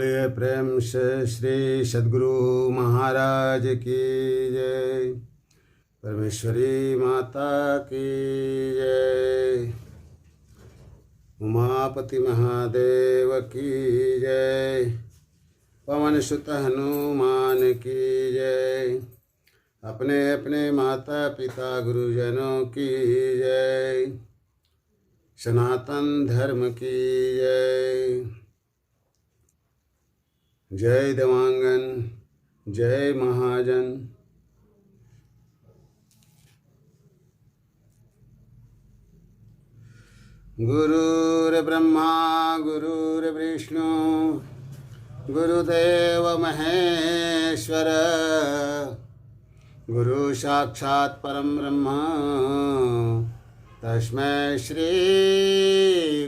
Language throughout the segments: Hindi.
बोलिए प्रेम से श्री सद्गुरु महाराज की जय। परमेश्वरी माता की जय। उमापति महादेव की जय। पवन सुत हनुमान की जय। अपने अपने माता पिता गुरुजनों की जय। सनातन धर्म की जय। जय देवांगन, जय महाजन। गुरुर्ब्रह्मा गुरुर्विष्णु गुरुदेव महेश्वर गुरु साक्षात् परम ब्रह्म तस्मै श्री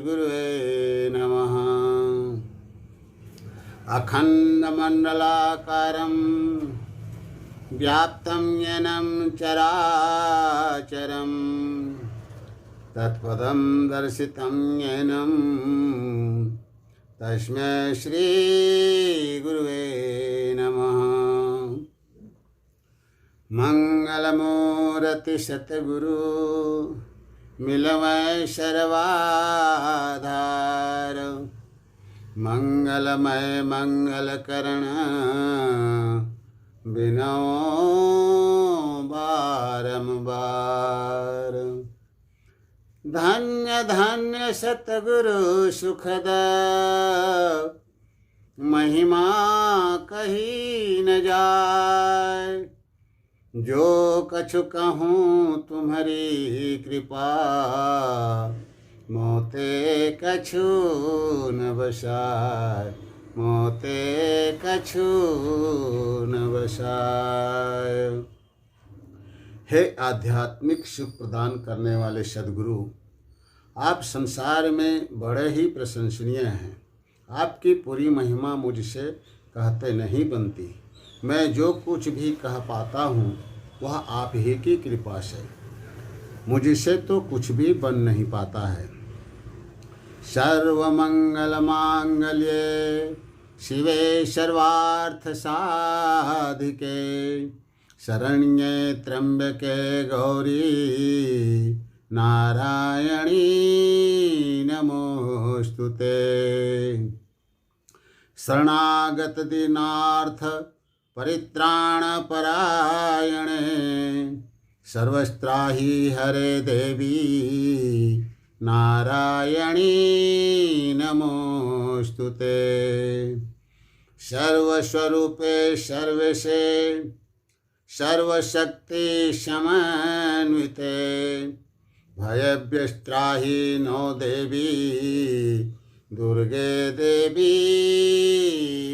गुरुवे नमः। अखण्डमण्डलाकारं व्याप्तं येन चराचरं तत्पदं दर्शितं येन तस्मै श्री गुरुवे नमः। मंगलमूर्ति सतगुरु मिलवै सर्वाधार मंगलमय मंगलकरण बिनो बारंबार। धन्य धन्य सतगुरु सुखद महिमा कही न जाय। जो कछु कहूँ तुम्हारी कृपा मोते कछु न बसाय। मोते कछु न बसाय। हे आध्यात्मिक सुख प्रदान करने वाले सद्गुरु, आप संसार में बड़े ही प्रशंसनीय हैं। आपकी पूरी महिमा मुझसे कहते नहीं बनती। मैं जो कुछ भी कह पाता हूँ वह आप ही की कृपा से। मुझसे तो कुछ भी बन नहीं पाता है। सर्वमंगल मांगल्ये शिवे सर्वार्थ साधिके शरण्ये त्र्यंबके गौरी नारायणी नमोस्तुते। शरणागत दीनार्थ परित्राण परायणे सर्वस्त्राहि हरे देवी नारायणी नमोस्तुते। सर्वस्वरूपे सर्वेशे सर्वशक्ति समन्विते भयभ्यस्त्राहि नो देवी दुर्गे देवी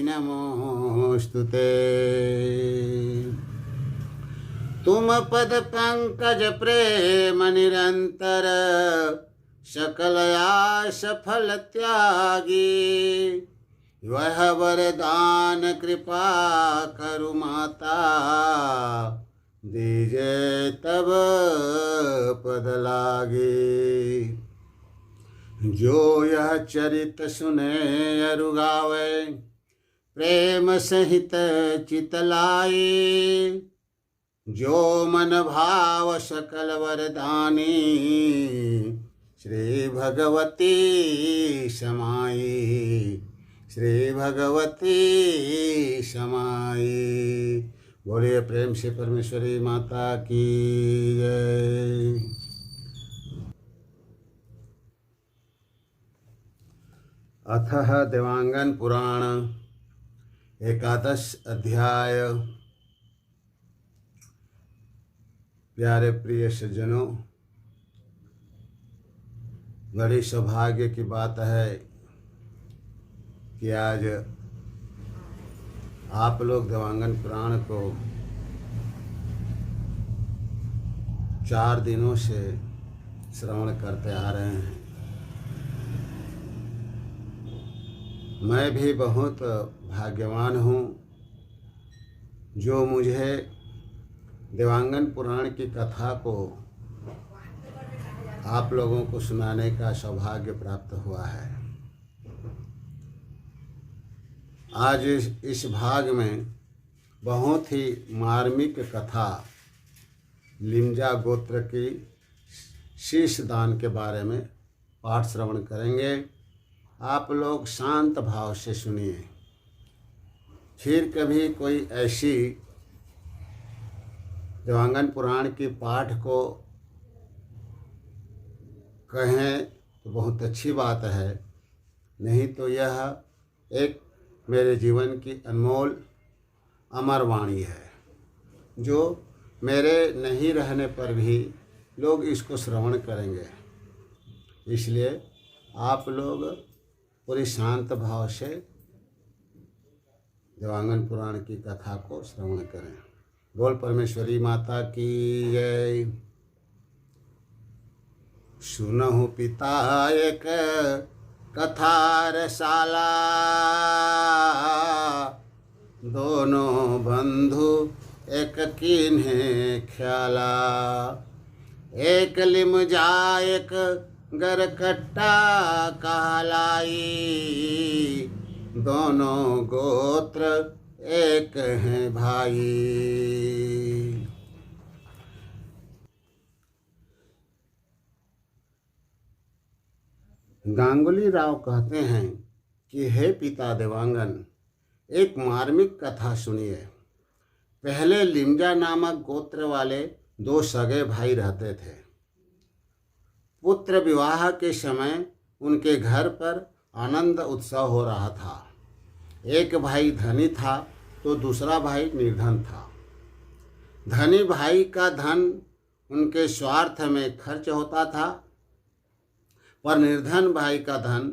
नमोस्तुते। तुम पद पंकज प्रेम निरंतर सकल आस फल त्यागी। वह वरदान कृपा करु माता दीजे तब पद लागी। जो यह चरित सुने अरु गावे प्रेम सहित चितलाई। जो मन भाव सकल वरदानी श्री भगवती समाई। श्री भगवती समाई। बोलिए प्रेम से परमेश्वरी माता की जय। अथः देवांगन पुराण एकादश अध्याय। प्यारे प्रिय सज्जनों, बड़ी सौभाग्य की बात है कि आज आप लोग देवांगन पुराण को 4 दिनों से श्रवण करते आ रहे हैं। मैं भी बहुत भाग्यवान हूँ जो मुझे देवांगन पुराण की कथा को आप लोगों को सुनाने का सौभाग्य प्राप्त हुआ है। आज इस भाग में बहुत ही मार्मिक कथा लिमजा गोत्र की शीश दान के बारे में पाठ श्रवण करेंगे। आप लोग शांत भाव से सुनिए। फिर कभी कोई ऐसी देवांगन पुराण की पाठ को कहें तो बहुत अच्छी बात है, नहीं तो यह एक मेरे जीवन की अनमोल अमर वाणी है, जो मेरे नहीं रहने पर भी लोग इसको श्रवण करेंगे। इसलिए आप लोग पूरी शांत भाव से देवांगन पुराण की कथा को श्रवण करें। बोल परमेश्वरी माता की जय। सुनहु पिता एक कथा रसाला, दोनों बंधु एक कीन्हे ख्याला। एक लिमजा एक गरकट्टा कहलाई, दोनों गोत्र एक हैं भाई। गांगुली राव कहते हैं कि हे पिता देवांगन, एक मार्मिक कथा सुनिए। पहले लिमजा नामक गोत्र वाले दो सगे भाई रहते थे। पुत्र विवाह के समय उनके घर पर आनंद उत्सव हो रहा था। एक भाई धनी था तो दूसरा भाई निर्धन था। धनी भाई का धन उनके स्वार्थ में खर्च होता था, पर निर्धन भाई का धन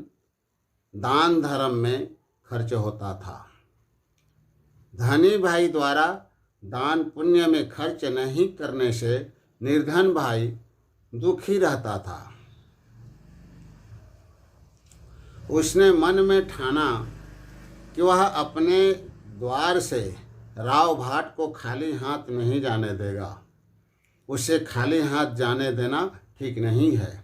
दान धर्म में खर्च होता था। धनी भाई द्वारा दान पुण्य में खर्च नहीं करने से निर्धन भाई दुखी रहता था। उसने मन में ठाना कि वह अपने द्वार से राव भाट को खाली हाथ नहीं जाने देगा। उसे खाली हाथ जाने देना ठीक नहीं है।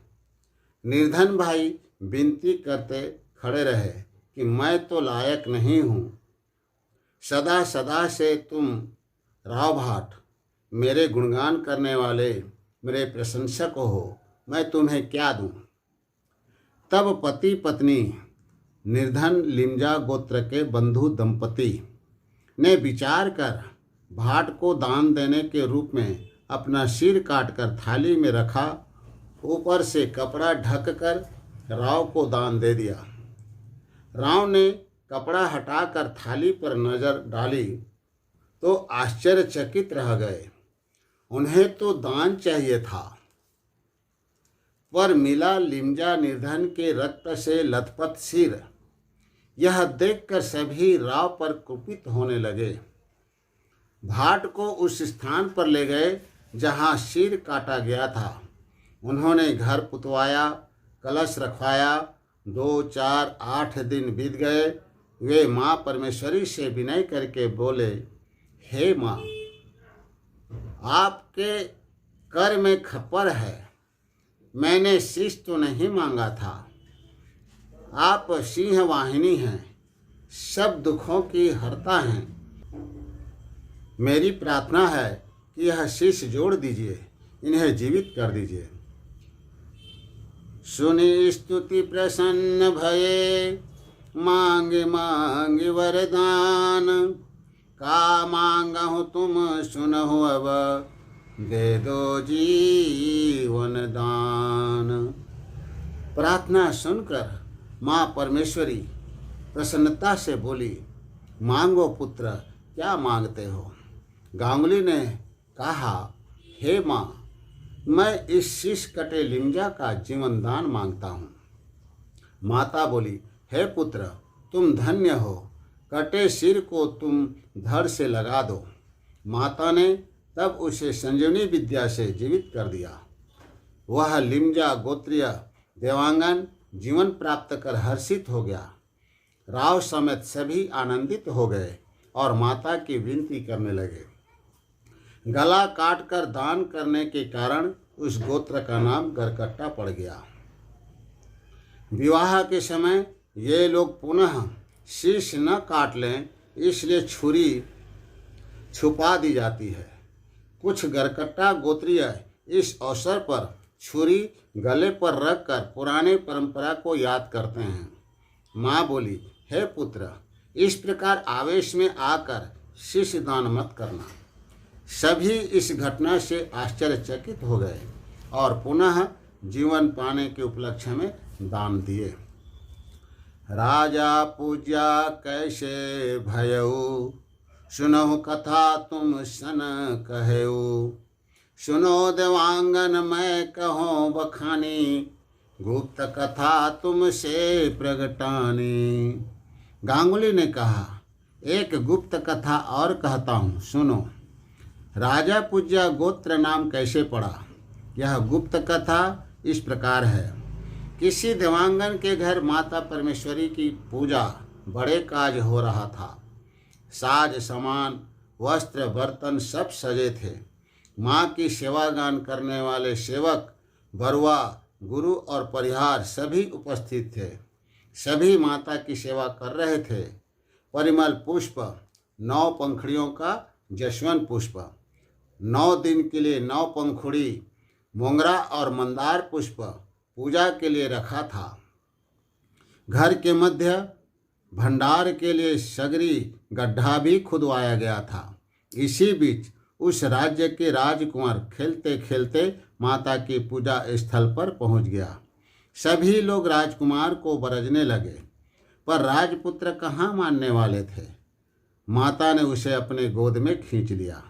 निर्धन भाई विनती करते खड़े रहे कि मैं तो लायक नहीं हूँ, सदा सदा से तुम राव भाट मेरे गुणगान करने वाले मेरे प्रशंसक हो, मैं तुम्हें क्या दूँ। तब पति पत्नी निर्धन लिमजा गोत्र के बंधु दंपति ने विचार कर भाट को दान देने के रूप में अपना सिर काटकर थाली में रखा, ऊपर से कपड़ा ढक कर राव को दान दे दिया। राव ने कपड़ा हटाकर थाली पर नजर डाली तो आश्चर्यचकित रह गए। उन्हें तो दान चाहिए था, पर मिला लिमजा निर्धन के रक्त से लथपथ सिर। यह देखकर सभी राव पर कुपित होने लगे। भाट को उस स्थान पर ले गए जहाँ सिर काटा गया था। उन्होंने घर पुतवाया, कलश रखवाया। 2, 4, 8 दिन बीत गए। वे माँ परमेश्वरी से विनय करके बोले, हे माँ, आपके कर में खप्पर है। मैंने शीश तो नहीं मांगा था। आप सिंह वाहिनी हैं, सब दुखों की हरता हैं। मेरी प्रार्थना है कि यह शीश जोड़ दीजिए, इन्हें जीवित कर दीजिए। सुनी स्तुति प्रसन्न भये, मांगे मांगे वरदान। का मांगहु तुम सुनहु अब, दे दो जीवन दान। प्रार्थना सुनकर माँ परमेश्वरी प्रसन्नता से बोली, मांगो पुत्र, क्या मांगते हो। गांगुली ने कहा, हे माँ, मैं इस शीश कटे लिमजा का जीवन दान मांगता हूँ। माता बोली, हे पुत्र, तुम धन्य हो, कटे सिर को तुम धड़ से लगा दो। माता ने तब उसे संजीवनी विद्या से जीवित कर दिया। वह लिमजा गोत्रीय देवांगन जीवन प्राप्त कर हर्षित हो गया। राव समेत सभी आनंदित हो गए और माता की विनती करने लगे। गला काटकर दान करने के कारण उस गोत्र का नाम गरकट्टा पड़ गया। विवाह के समय ये लोग पुनः शीश न काट लें, इसलिए छुरी छुपा दी जाती है। कुछ गरकट्टा गोत्रीय इस अवसर पर छुरी गले पर रखकर पुराने परंपरा को याद करते हैं। माँ बोली, हे पुत्र, इस प्रकार आवेश में आकर शीश दान मत करना। सभी इस घटना से आश्चर्यचकित हो गए और पुनः जीवन पाने के उपलक्ष्य में दान दिए। राजा पूज्या कैसे भयऊ, सुनहु कथा तुम सन कहेऊ। सुनो देवांगन मैं कहो बखानी, गुप्त कथा तुमसे प्रगटानी। गांगुली ने कहा, एक गुप्त कथा और कहता हूँ, सुनो। राजा पूज्या गोत्र नाम कैसे पड़ा? यह गुप्त कथा इस प्रकार है। किसी देवांगन के घर माता परमेश्वरी की पूजा बड़े काज हो रहा था। साज सामान, वस्त्र, बर्तन सब सजे थे। माँ की सेवागान करने वाले सेवक, बरुआ, गुरु और परिहार सभी उपस्थित थे। सभी माता की सेवा कर रहे थे। परिमल पुष्प, 9 पंखुड़ियों का जसवंत पुष्प, 9 दिन के लिए 9 पंखुड़ी मोंगरा और मंदार पुष्प पूजा के लिए रखा था। घर के मध्य भंडार के लिए सगरी गड्ढा भी खुदवाया गया था। इसी बीच उस राज्य के राजकुमार खेलते खेलते माता की पूजा स्थल पर पहुंच गया। सभी लोग राजकुमार को बरजने लगे, पर राजपुत्र कहाँ मानने वाले थे। माता ने उसे अपने गोद में खींच लिया।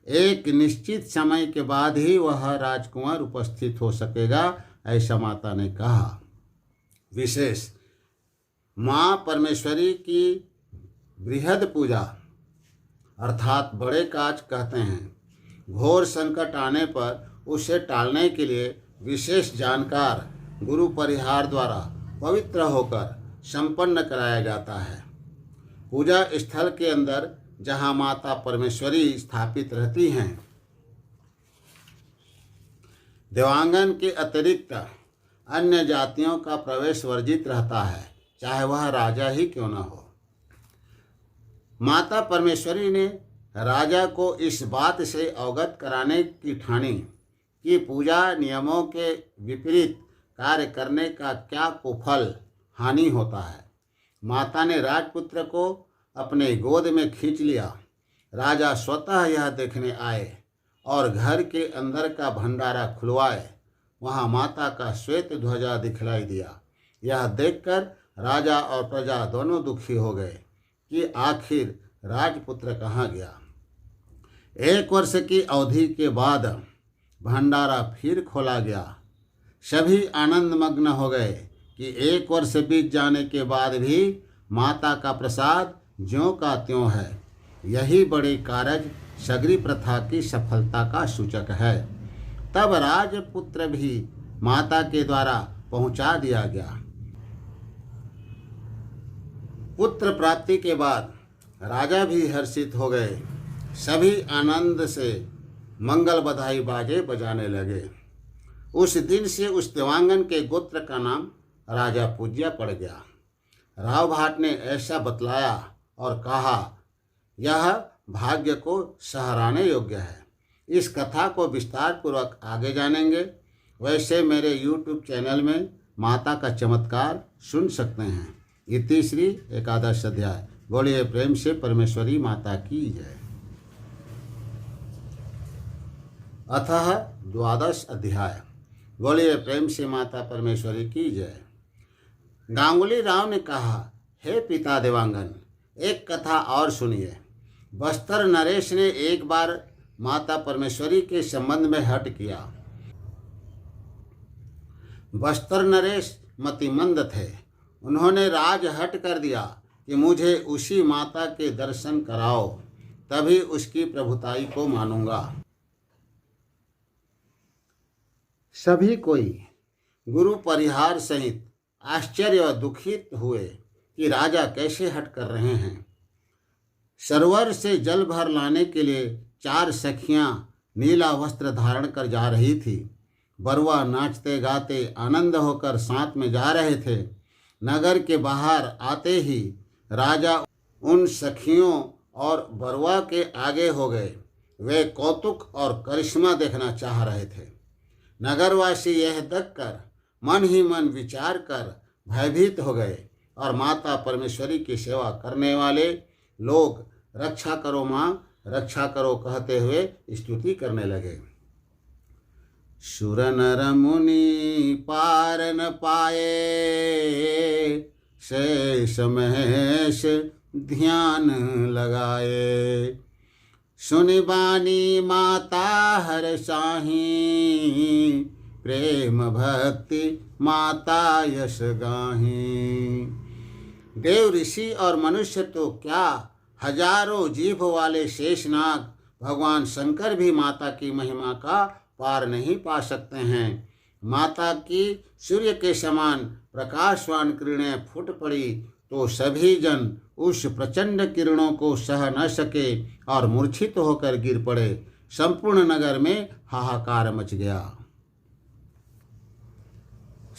एक निश्चित समय के बाद ही वह राजकुमार उपस्थित हो सकेगा, ऐसा माता ने कहा। विशेष माँ परमेश्वरी की बृहद पूजा अर्थात बड़े काज कहते हैं। घोर संकट आने पर उसे टालने के लिए विशेष जानकार गुरु परिहार द्वारा पवित्र होकर संपन्न कराया जाता है। पूजा स्थल के अंदर जहाँ माता परमेश्वरी स्थापित रहती हैं, देवांगन के अतिरिक्त अन्य जातियों का प्रवेश वर्जित रहता है, चाहे वह राजा ही क्यों न हो। माता परमेश्वरी ने राजा को इस बात से अवगत कराने की ठानी कि पूजा नियमों के विपरीत कार्य करने का क्या कुफल हानि होता है। माता ने राजपुत्र को अपने गोद में खींच लिया। राजा स्वतः यह देखने आए और घर के अंदर का भंडारा खुलवाए। वहाँ माता का श्वेत ध्वजा दिखलाई दिया। यह देखकर राजा और प्रजा दोनों दुखी हो गए कि आखिर राजपुत्र कहाँ गया। 1 वर्ष की अवधि के बाद भंडारा फिर खोला गया। सभी आनंदमग्न हो गए कि 1 वर्ष बीत जाने के बाद भी माता का प्रसाद ज्यों का त्यों है। यही बड़ी कारज सगरी प्रथा की सफलता का सूचक है। तब राजपुत्र भी माता के द्वारा पहुंचा दिया गया। पुत्र प्राप्ति के बाद राजा भी हर्षित हो गए। सभी आनंद से मंगल बधाई बाजे बजाने लगे। उस दिन से उस देवांगन के गोत्र का नाम राजा पूज्या पड़ गया। राव भाट ने ऐसा बतलाया और कहा, यह भाग्य को सराहने योग्य है। इस कथा को विस्तार पूर्वक आगे जानेंगे। वैसे मेरे YouTube चैनल में माता का चमत्कार सुन सकते हैं। इति श्री 11 अध्याय। बोलिए प्रेम से परमेश्वरी माता की जय। अतः 12 अध्याय। बोलिए प्रेम से माता परमेश्वरी की जय। गांगुली राव ने कहा, हे पिता देवांगन, एक कथा और सुनिए। बस्तर नरेश ने एक बार माता परमेश्वरी के संबंध में हठ किया। बस्तर नरेश मतिमंद थे। उन्होंने राज हट कर दिया कि मुझे उसी माता के दर्शन कराओ, तभी उसकी प्रभुताई को मानूंगा। सभी कोई गुरु परिहार सहित आश्चर्य और दुखित हुए कि राजा कैसे हट कर रहे हैं। सरोवर से जल भर लाने के लिए 4 सखियां नीला वस्त्र धारण कर जा रही थी। बरुआ नाचते गाते आनंद होकर साथ में जा रहे थे। नगर के बाहर आते ही राजा उन सखियों और बरुआ के आगे हो गए। वे कौतुक और करिश्मा देखना चाह रहे थे। नगरवासी यह देखकर मन ही मन विचार कर भयभीत हो गए और माता परमेश्वरी की सेवा करने वाले लोग रक्षा करो माँ, रक्षा करो कहते हुए स्तुति करने लगे। सुर नर मुनि पार न पाए, शेष महेश ध्यान लगाए। सुनि बानी माता हर साही, प्रेम भक्ति माता यश गाही। देव ऋषि और मनुष्य तो क्या, हजारों जीभ वाले शेषनाग भगवान शंकर भी माता की महिमा का पार नहीं पा सकते हैं। माता की सूर्य के समान प्रकाशवान किरणें फूट पड़ी तो सभी जन उस प्रचंड किरणों को सह न सके और मूर्छित होकर गिर पड़े। संपूर्ण नगर में हाहाकार मच गया।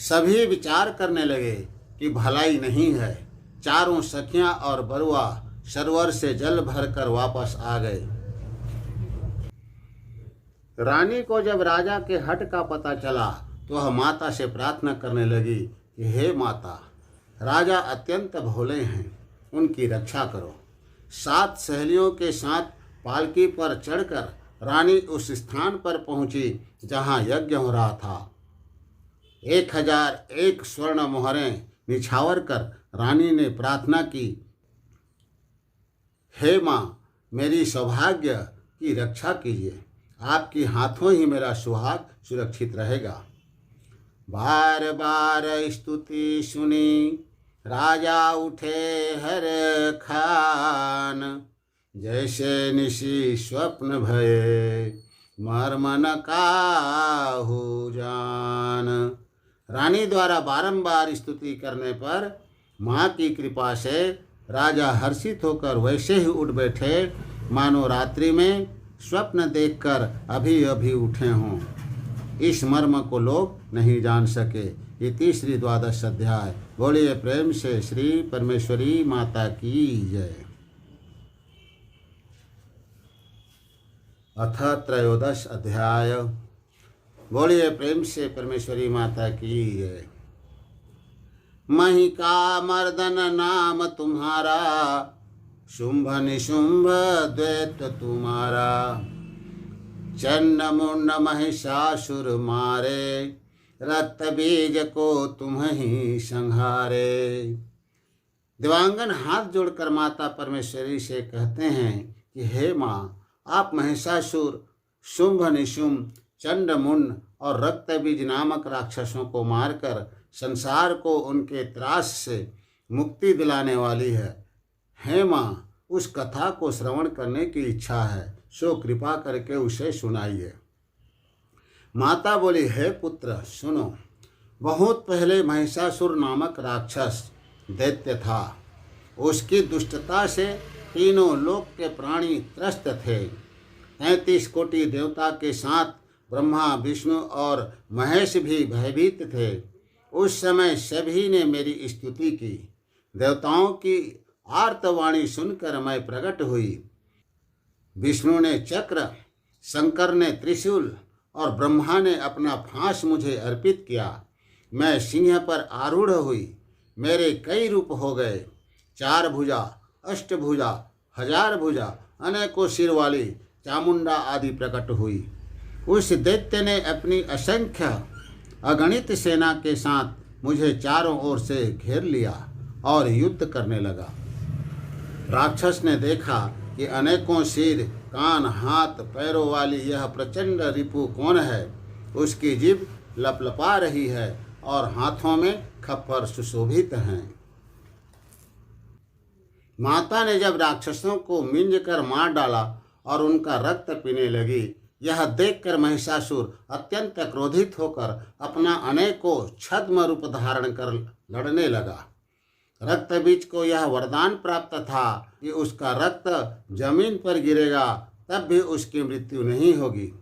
सभी विचार करने लगे कि भलाई नहीं है। चारों सखियां और बरुआ सरोवर से जल भरकर वापस आ गए। रानी को जब राजा के हठ का पता चला तो वह माता से प्रार्थना करने लगी कि हे माता, राजा अत्यंत भोले हैं, उनकी रक्षा करो। 7 सहेलियों के साथ पालकी पर चढ़कर रानी उस स्थान पर पहुंची जहां यज्ञ हो रहा था। 1001 स्वर्ण मोहरें निछावर कर रानी ने प्रार्थना की, हे माँ, मेरी सौभाग्य की रक्षा कीजिए, आपके हाथों ही मेरा सुहाग सुरक्षित रहेगा। बार बार स्तुति सुनी राजा उठे हर खान, जैसे निशी स्वप्न भये मर्म न काहू जान। रानी द्वारा बारंबार स्तुति करने पर माँ की कृपा से राजा हर्षित होकर वैसे ही उठ बैठे मानो रात्रि में स्वप्न देखकर अभी अभी उठे हों। इस मर्म को लोग नहीं जान सके। इति श्री 12 अध्याय। बोलिए प्रेम से श्री परमेश्वरी माता की जय। अथ 13 अध्याय। बोलिए प्रेम से परमेश्वरी माता की जय। महिका मर्दन नाम तुम्हारा, शुंभ निशुंभ द्वैत तुम्हारा। चंड मुंड महिषासुर मारे, रक्त बीज को तुम ही संहारे। दिवांगन हाथ जोड़कर माता परमेश्वरी से कहते हैं कि हे माँ, आप महिषासुर, शुंभ निशुंभ, चंड मुंड और रक्त बीज नामक राक्षसों को मारकर संसार को उनके त्रास से मुक्ति दिलाने वाली है। हे माँ, उस कथा को श्रवण करने की इच्छा है, सो कृपा करके उसे सुनाइए। माता बोली, हे पुत्र सुनो। बहुत पहले महिषासुर नामक राक्षस दैत्य था। उसकी दुष्टता से तीनों लोक के प्राणी त्रस्त थे। 33 कोटि देवता के साथ ब्रह्मा, विष्णु और महेश भी भयभीत थे। उस समय सभी ने मेरी स्तुति की। देवताओं की आर्तवाणी सुनकर मैं प्रकट हुई। विष्णु ने चक्र, शंकर ने त्रिशूल और ब्रह्मा ने अपना फांस मुझे अर्पित किया। मैं सिंह पर आरूढ़ हुई। मेरे कई रूप हो गए। 4 भुजा, 8 भुजा, 1000 भुजा, अनेकों सिर वाली चामुंडा आदि प्रकट हुई। उस दैत्य ने अपनी असंख्य अगणित सेना के साथ मुझे चारों ओर से घेर लिया और युद्ध करने लगा। राक्षस ने देखा कि अनेकों सिर, कान, हाथ, पैरों वाली यह प्रचंड रिपु कौन है। उसकी जीभ लपलपा रही है और हाथों में खप्पर सुशोभित हैं। माता ने जब राक्षसों को मिंज कर मार डाला और उनका रक्त पीने लगी, यह देखकर महिषासुर अत्यंत क्रोधित होकर अपना अनेकों छद्म रूप धारण कर लड़ने लगा। रक्त बीज को यह वरदान प्राप्त था कि उसका रक्त जमीन पर गिरेगा तब भी उसकी मृत्यु नहीं होगी,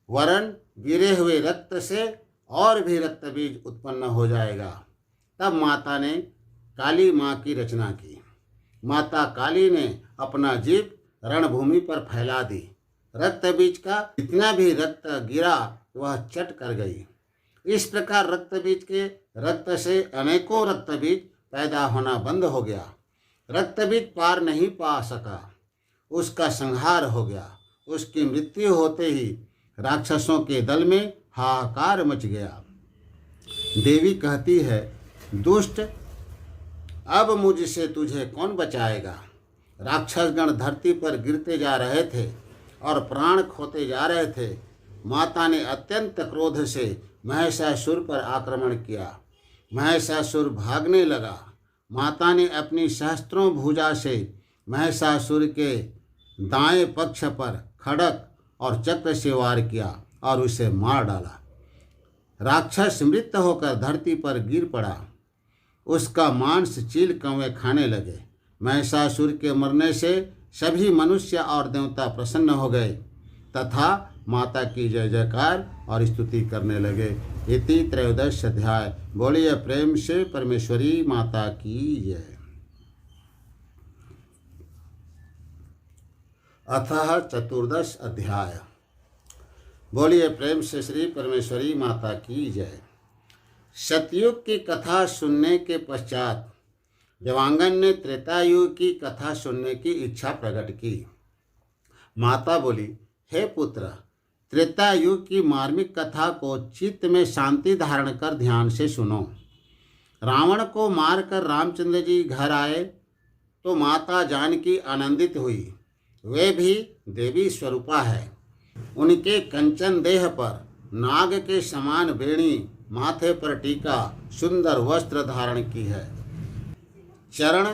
वरन गिरे हुए रक्त से और भी रक्त बीज उत्पन्न हो जाएगा। तब माता ने काली माँ की रचना की। माता काली ने अपना जीभ रणभूमि पर फैला दी। रक्त बीज का जितना भी रक्त गिरा वह चट कर गई। इस प्रकार रक्त बीज के रक्त से अनेकों रक्त बीज पैदा होना बंद हो गया। रक्त बीज पार नहीं पा सका, उसका संहार हो गया। उसकी मृत्यु होते ही राक्षसों के दल में हाहाकार मच गया। देवी कहती है, दुष्ट, अब मुझसे तुझे कौन बचाएगा। राक्षसगण धरती पर गिरते जा रहे थे और प्राण खोते जा रहे थे। माता ने अत्यंत क्रोध से महिषासुर पर आक्रमण किया। महिषासुर भागने लगा। माता ने अपनी सहस्त्रों भुजा से महिषासुर के दाएं पक्ष पर खड़ग और चक्र से वार किया और उसे मार डाला। राक्षस मृत होकर धरती पर गिर पड़ा। उसका मांस चील कौवे खाने लगे। महिषासुर के मरने से सभी मनुष्य और देवता प्रसन्न हो गए तथा माता की जय जयकार और स्तुति करने लगे। इति त्रयोदश अध्याय। बोलिए प्रेम से परमेश्वरी माता की जय। अतः चतुर्दश अध्याय। बोलिए प्रेम से श्री परमेश्वरी माता की जय। सतयुग की कथा सुनने के पश्चात देवांगन ने त्रेतायुग की कथा सुनने की इच्छा प्रकट की। माता बोली, हे पुत्र, त्रेतायुग की मार्मिक कथा को चित्त में शांति धारण कर ध्यान से सुनो। रावण को मारकर रामचंद्र जी घर आए तो माता जानकी आनंदित हुई। वे भी देवी स्वरूपा है। उनके कंचन देह पर नाग के समान बेणी, माथे पर टीका, सुंदर वस्त्र धारण की है। चरण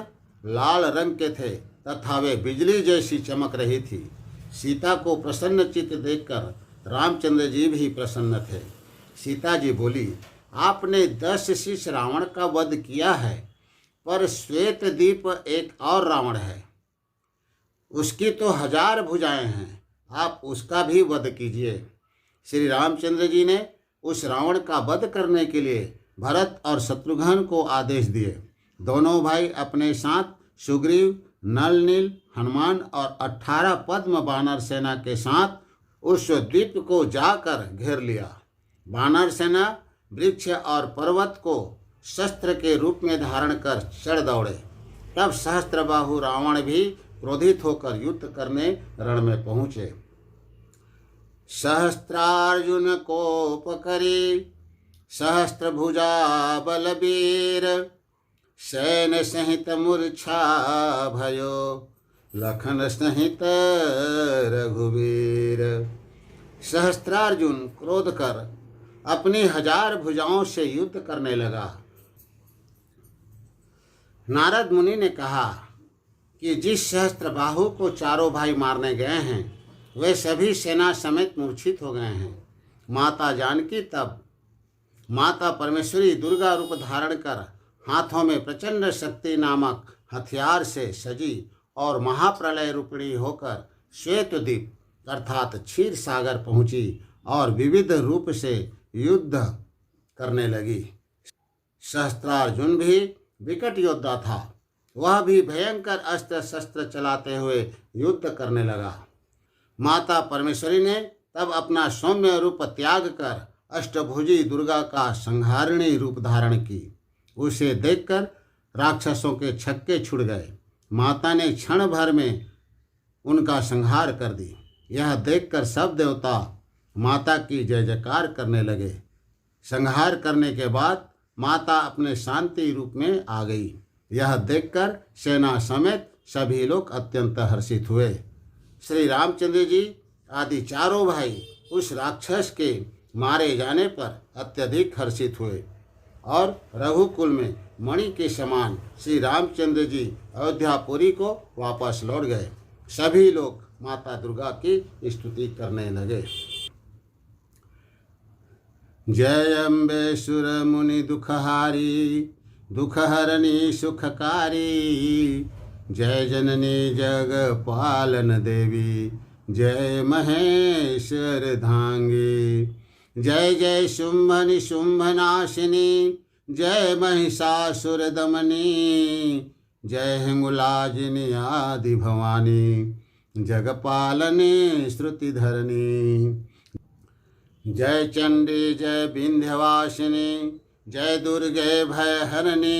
लाल रंग के थे तथा वे बिजली जैसी चमक रही थी। सीता को प्रसन्न चित्त देखकर रामचंद्र जी भी प्रसन्न थे। सीता जी बोली, आपने 10 शीश रावण का वध किया है, पर श्वेत दीप एक और रावण है, उसकी तो 1000 भुजाएं हैं, आप उसका भी वध कीजिए। श्री रामचंद्र जी ने उस रावण का वध करने के लिए भरत और शत्रुघ्न को आदेश दिए। दोनों भाई अपने साथ सुग्रीव, नल नील, हनुमान और 18 पद्म बानर सेना के साथ उस द्वीप को जाकर घेर लिया। बानर सेना वृक्ष और पर्वत को शस्त्र के रूप में धारण कर चढ़ दौड़े। तब सहस्त्रबाहु रावण भी क्रोधित होकर युद्ध करने रण में पहुँचे। सहस्त्रार्जुन कोप करी, सहस्त्रभुजा बलबीर, सैन सहित मूर्छा भयो, लखन सहित रघुवीर। सहस्त्रार्जुन क्रोध कर अपनी 1000 भुजाओं से युद्ध करने लगा। नारद मुनि ने कहा कि जिस सहस्त्रबाहु को चारों भाई मारने गए हैं वे सभी सेना समेत मूर्छित हो गए हैं। माता जानकी तब माता परमेश्वरी दुर्गा रूप धारण कर हाथों में प्रचंड शक्ति नामक हथियार से सजी और महाप्रलय रूपिणी होकर श्वेतद्वीप अर्थात क्षीर सागर पहुंची और विविध रूप से युद्ध करने लगी। सहस्त्रार्जुन भी विकट योद्धा था। वह भी भयंकर अस्त्र शस्त्र चलाते हुए युद्ध करने लगा। माता परमेश्वरी ने तब अपना सौम्य रूप त्याग कर अष्टभुजी दुर्गा का संहारिणी रूप धारण की। उसे देखकर राक्षसों के छक्के छुड़ गए। माता ने क्षण भर में उनका संहार कर दी। यह देखकर सब देवता माता की जय जयकार करने लगे। संहार करने के बाद माता अपने शांति रूप में आ गई। यह देखकर सेना समेत सभी लोग अत्यंत हर्षित हुए। श्री रामचंद्र जी आदि चारों भाई उस राक्षस के मारे जाने पर अत्यधिक हर्षित हुए और रघुकुल में मणि के समान श्री रामचंद्र जी अयोध्यापुरी को वापस लौट गए। सभी लोग माता दुर्गा की स्तुति करने लगे। जय अम्बे सुर मुनि दुखहारी, दुखहरणी सुखकारी, जय जननी जग पालन देवी, जय महेश्वर धांगी, जय जय शुंभ निशुंभ नाशिनी, जय महिषासुर दमनी, जय हिंगुलाजिनी आदि भवानी, जगपालनी श्रुति धरणी। जय चंडी जय विंध्यवासिनी, जय दुर्गे भयहरणी।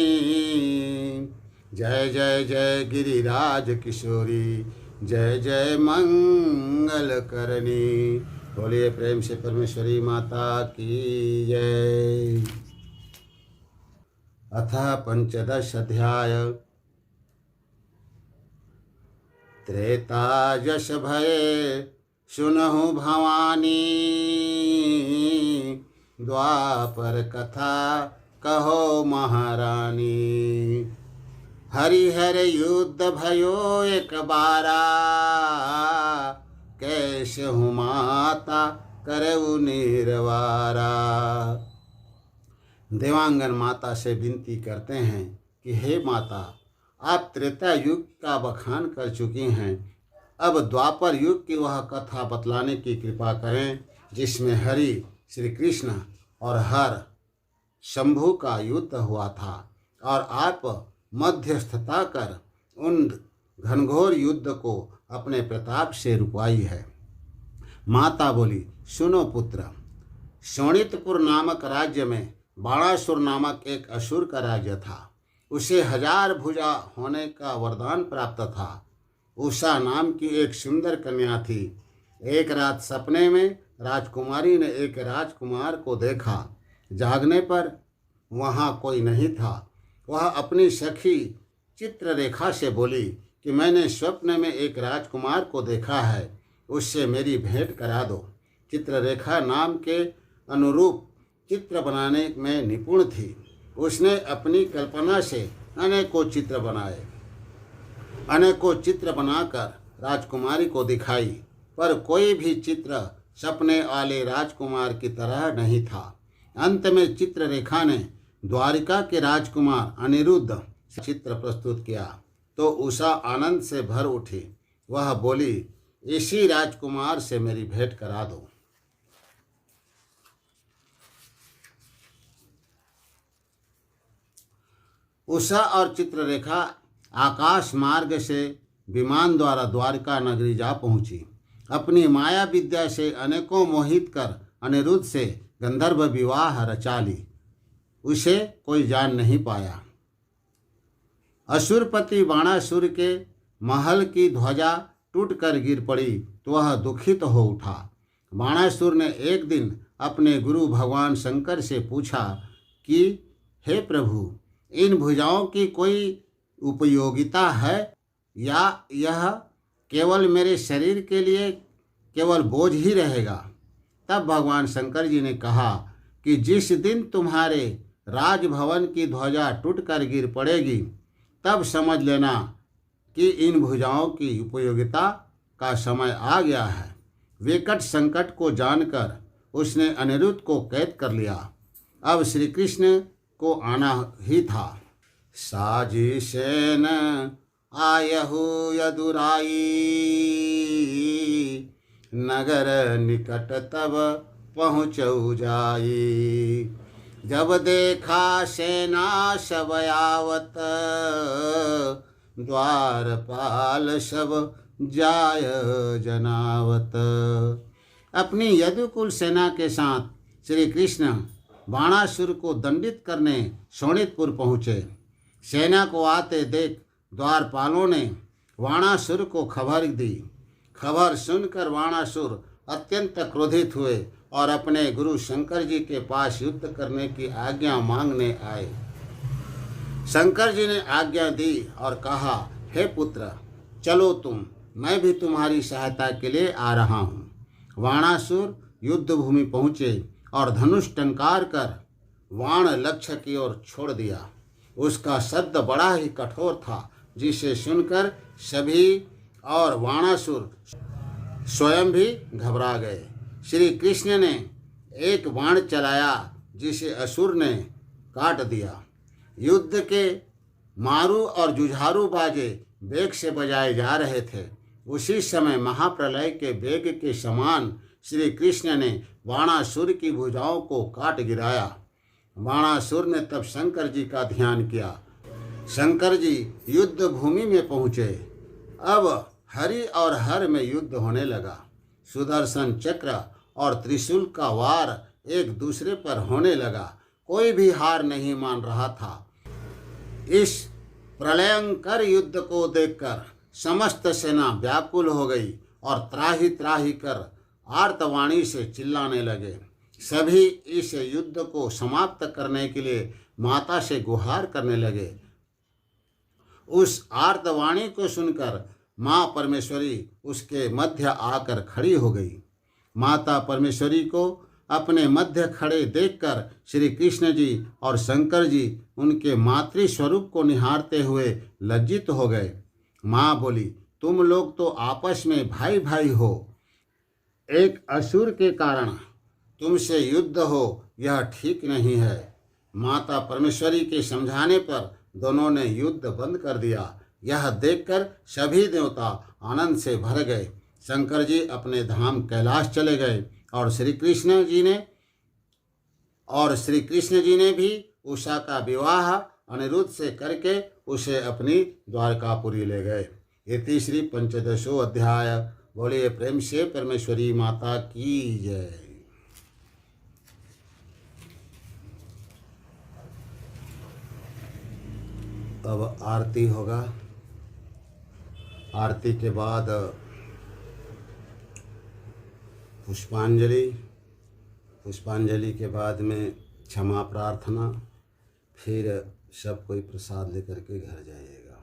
जय जय जय गिरिराज किशोरी, जय जय मंगल करणी। बोलिए प्रेम से परमेश्वरी माता की जय। अथ पंचदश अध्याय। त्रेता यश भये सुनहु भवानी, द्वापर कथा कहो महारानी। हरिहर युद्ध भयो एक बारा, कैसे हूँ माता करऊ निर्वारा। देवांगन माता से विनती करते हैं कि हे माता, आप त्रेता युग का बखान कर चुकी हैं, अब द्वापर युग की वह कथा बतलाने की कृपा करें जिसमें हरि श्री कृष्ण और हर शंभु का युद्ध हुआ था और आप मध्यस्थता कर उन घनघोर युद्ध को अपने प्रताप से रुकवाई है। माता बोली, सुनो पुत्र, शोणितपुर नामक राज्य में बाणासुर नामक एक असुर का राज्य था। उसे 1000 भुजा होने का वरदान प्राप्त था। उषा नाम की एक सुंदर कन्या थी। एक रात सपने में राजकुमारी ने एक राजकुमार को देखा। जागने पर वहाँ कोई नहीं था। वह अपनी सखी चित्ररेखा से बोली कि मैंने स्वप्न में एक राजकुमार को देखा है, उससे मेरी भेंट करा दो। चित्ररेखा नाम के अनुरूप चित्र बनाने में निपुण थी। उसने अपनी कल्पना से अनेकों चित्र बनाकर राजकुमारी को दिखाई, पर कोई भी चित्र सपने वाले राजकुमार की तरह नहीं था। अंत में चित्ररेखा ने द्वारिका के राजकुमार अनिरुद्ध चित्र प्रस्तुत किया तो उषा आनंद से भर उठी। वह बोली, इसी राजकुमार से मेरी भेंट करा दो। उषा और चित्ररेखा आकाश मार्ग से विमान द्वारा द्वारिका नगरी जा पहुंची। अपनी माया विद्या से अनेकों मोहित कर अनिरुद्ध से गंधर्व विवाह रचा ली। उसे कोई जान नहीं पाया। असुरपति बाणासुर के महल की ध्वजा टूटकर गिर पड़ी तो वह दुखित हो उठा। बाणासुर ने एक दिन अपने गुरु भगवान शंकर से पूछा कि हे प्रभु, इन भुजाओं की कोई उपयोगिता है या यह केवल मेरे शरीर के लिए केवल बोझ ही रहेगा। तब भगवान शंकर जी ने कहा कि जिस दिन तुम्हारे राजभवन की ध्वजा टूटकर गिर पड़ेगी तब समझ लेना कि इन भुजाओं की उपयोगिता का समय आ गया है। विकट संकट को जानकर उसने अनिरुद्ध को कैद कर लिया। अब श्री कृष्ण को आना ही था। साजी सेन आयहु यदुराई, नगर निकट तब पहुँचऊ जाई। जब देखा सेना सब आवत, द्वारपाल सब जाय जनावत। अपनी यदुकुल सेना के साथ श्री कृष्ण बाणासुर को दंडित करने शोणितपुर पहुँचे। सेना को आते देख द्वारपालों ने बाणासुर को खबर दी। खबर सुनकर बाणासुर अत्यंत क्रोधित हुए और अपने गुरु शंकर जी के पास युद्ध करने की आज्ञा मांगने आए। शंकर जी ने आज्ञा दी और कहा, हे पुत्र, चलो तुम, मैं भी तुम्हारी सहायता के लिए आ रहा हूँ। बाणासुर युद्ध भूमि पहुँचे और धनुष टंकार कर बाण लक्ष्य की ओर छोड़ दिया। उसका शब्द बड़ा ही कठोर था, जिसे सुनकर सभी और बाणासुर स्वयं भी घबरा गए। श्री कृष्ण ने एक बाण चलाया जिसे असुर ने काट दिया। युद्ध के मारू और जुझारू बाजे वेग से बजाए जा रहे थे। उसी समय महाप्रलय के वेग के समान श्री कृष्ण ने बाणासुर की भुजाओं को काट गिराया। बाणासुर ने तब शंकर जी का ध्यान किया। शंकर जी युद्ध भूमि में पहुँचे। अब हरि और हर में युद्ध होने लगा। सुदर्शन चक्र और त्रिशूल का वार एक दूसरे पर होने लगा। कोई भी हार नहीं मान रहा था। इस प्रलयंकर युद्ध को देखकर समस्त सेना व्याकुल हो गई और त्राही त्राही कर आर्तवाणी से चिल्लाने लगे। सभी इस युद्ध को समाप्त करने के लिए माता से गुहार करने लगे। उस आर्तवाणी को सुनकर माँ परमेश्वरी उसके मध्य आकर खड़ी हो गई। माता परमेश्वरी को अपने मध्य खड़े देखकर श्री कृष्ण जी और शंकर जी उनके मातृ स्वरूप को निहारते हुए लज्जित हो गए। माँ बोली, तुम लोग तो आपस में भाई भाई हो, एक असुर के कारण तुमसे युद्ध हो, यह ठीक नहीं है। माता परमेश्वरी के समझाने पर दोनों ने युद्ध बंद कर दिया। यह देखकर सभी देवता आनंद से भर गए। शंकर जी अपने धाम कैलाश चले गए और श्री कृष्ण जी ने भी उषा का विवाह अनिरुद्ध से करके उसे अपनी द्वारकापुरी ले गए। इति श्री पंचदशो अध्याय। बोलिए प्रेम से परमेश्वरी माता की जय। अब आरती होगा। आरती के बाद पुष्पांजलि के बाद में क्षमा प्रार्थना, फिर सब कोई प्रसाद लेकर के घर जाइएगा।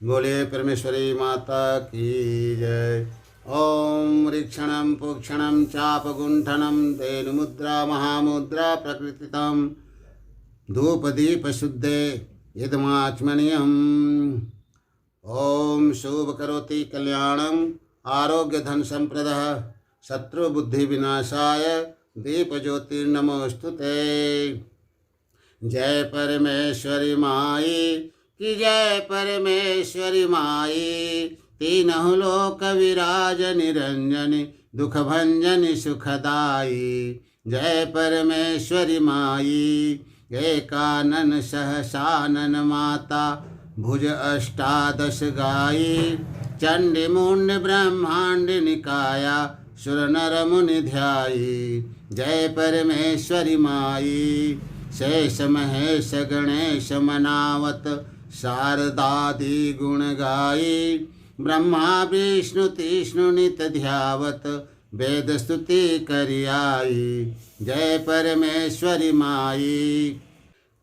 बोलिए परमेश्वरी माता की जय। ओम ऋक्षणं पुक्षणं चापगुंठनं धेनुमुद्रा महामुद्रा प्रकृतितं धूपदीपशुद्धे यदमाचमनीयम्। ओम शुभ करोति कल्याणं आरोग्य धन संप्रदः शत्रुबुद्धि विनाशाय दीप ज्योतिर्नमोस्तुते। जय परमेश्वरी माई की जय परमेश्वरी माई। तीनों लोक विराज निरंजनी दुख भंजनी सुखदाई। जय परमेश्वरी माई। एकानन सहसानन माता भुज अष्टादश गाई। चंडी मुंड ब्रह्मांड निकाया सुर नर मुनि ध्याई। जय परमेश्वरी माई। शेष महेश गणेश मनावत शारदादि गुण गाई। ब्रह्मा विष्णु तीष्णु नित ध्यावत वेद स्तुति करियाई। जय परमेश्वरी माई।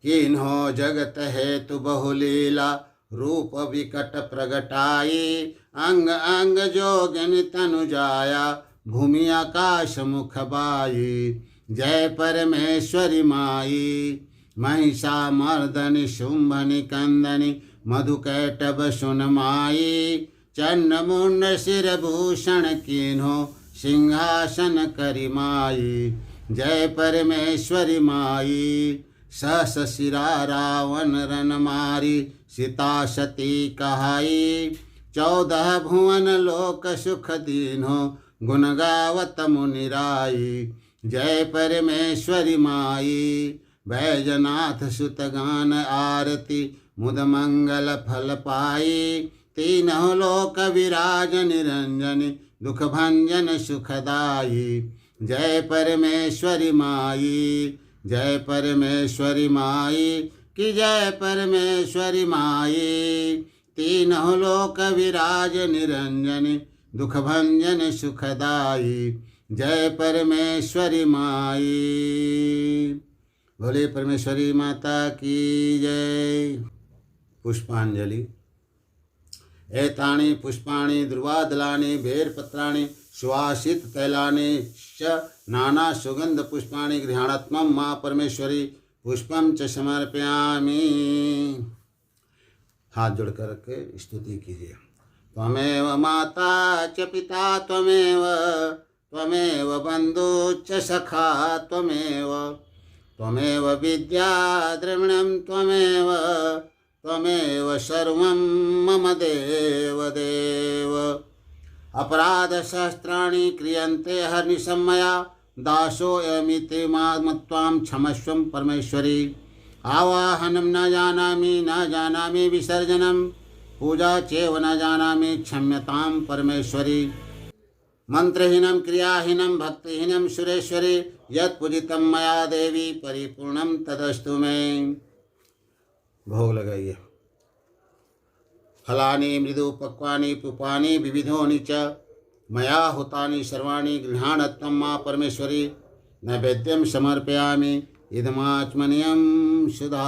किन्हो जगत हेतु बहुलीला रूप विकट प्रगटाई। अंग अंग जोगन तनु जाया भूमि आकाश मुख बाई। जय परमेश्वरी माई। महिषा मर्दनि शुंभ निकंदनि मधुकैटभ सुन माई। चन्न मुंड सिर भूषण किन्हो सिंहासन करि माई। जय परमेश्वरी माई। सहस सिरा रावण रन मारी सीता सती कहाई। 14 भुवन लोक सुख दीन्हो गुण गावत मुनिराई। जय परमेश्वरी माई। बैजनाथ सुत गान आरती मुद मंगल फल पाई। तीनों लोक विराज निरंजनी दुख भंजन सुखदाई। जय परमेश्वरी माई। जय परमेश्वरी माई की जय परमेश्वरी माई। तीनों लोक विराज निरंजनी दुख भंजन सुखदाई। जय परमेश्वरी माई। भोले परमेश्वरी माता की जय। पुष्पांजलि। एतानि पुष्पाणि ध्रुवादलानि बेरपत्राणि सुवासित तैलानि च नाना सुगंध पुष्पाणि गृहाणात्मं माँ परमेश्वरी पुष्पम च समर्पयामि। हाथ जोड़ कर के स्तुति कीजिए। त्वमेव माता च पिता त्वमेव त्वमेव बंधु च सखा त्वमेव त्वमेव विद्या द्रविणं त्वमेव त्वमेव सर्वं मम देव देव। अपराध सहस्राणि क्रियन्ते हर्निशं मया दासोऽयमिति मां त्वां क्षमस्वं परमेश्वरी। आवाहनं न जानामि विसर्जनं पूजा चैव न जानामि क्षम्यतां परमेश्वरी। मंत्रहीनं क्रियाहीनं भक्तिहीनं सुरेश्वरी यत्पूजितं मया देवी परिपूर्णं तदस्तु मे। भोग लगाइए। फलानि मृदु पक्वानि पुपानि विविधोनि च मया हुतानि सर्वाणि गृहाणत्वं मा परमेश्वरी। नैवेद्यं समर्पयामि इदमाचमनीयं सुधा।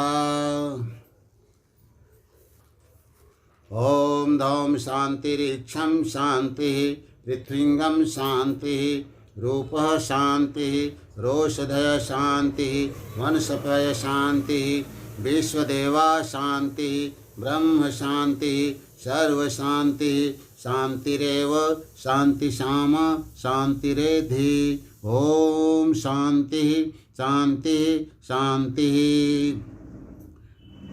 ओम धौम शांतिरीक्षं शांति पृथ्वींगम शांति रूपः शांति रोषधय शांति वनस्पतय शांति विश्वदेवा शांति ब्रह्म शांति सर्व शांति शांतिरेव शांति शाम शांतिरेधि। ओम शांति शांति शांति।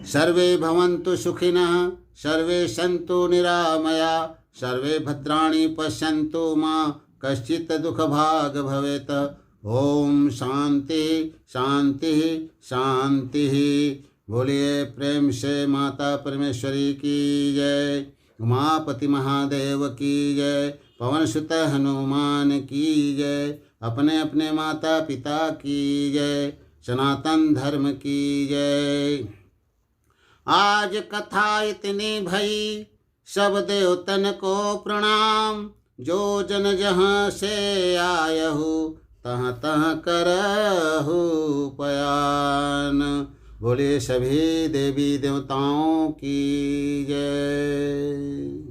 सर्वे भवन्तु सुखिनः सर्वे सन्तु निरामया सर्वे भद्राणि पश्यन्तु मा कश्चित् दुःखभाग् भवेत्। ओम शांति शांति शांति। बोलिए प्रेम से माता परमेश्वरी की जय, उमापति महादेव की जय, पवन सुत हनुमान की जय, अपने अपने माता पिता की जय, सनातन धर्म की जय। आज कथा इतनी भई सब देवतन को प्रणाम। जो जन जहाँ से आयहु तह तह करहु पयान। बोले सभी देवी देवताओं की जय।